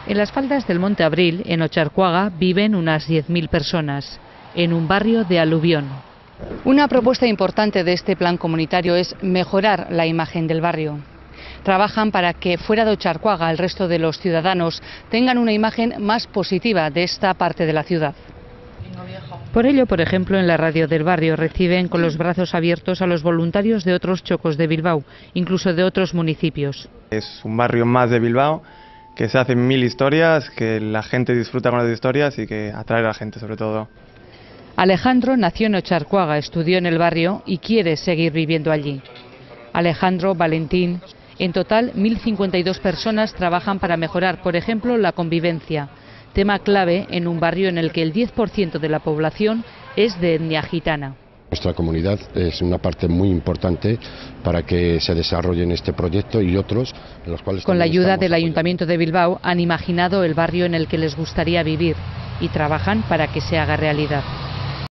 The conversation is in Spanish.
En las faldas del Monte Abril, en Otxarkoaga, viven unas 10.000 personas, en un barrio de aluvión. Una propuesta importante de este plan comunitario es mejorar la imagen del barrio. Trabajan para que fuera de Otxarkoaga el resto de los ciudadanos tengan una imagen más positiva de esta parte de la ciudad. Por ello, por ejemplo, en la radio del barrio reciben con los brazos abiertos a los voluntarios de otros txokos de Bilbao, incluso de otros municipios. Es un barrio más de Bilbao, que se hacen 1000 historias, que la gente disfruta con las historias y que atrae a la gente sobre todo. Alejandro nació en Otxarkoaga, estudió en el barrio y quiere seguir viviendo allí. Alejandro, Valentín, en total 1052 personas trabajan para mejorar, por ejemplo, la convivencia, tema clave en un barrio en el que el 10% de la población es de etnia gitana. Nuestra comunidad es una parte muy importante para que se desarrollen este proyecto y otros en los cuales... Con la ayuda del Ayuntamiento de Bilbao han imaginado el barrio en el que les gustaría vivir y trabajan para que se haga realidad.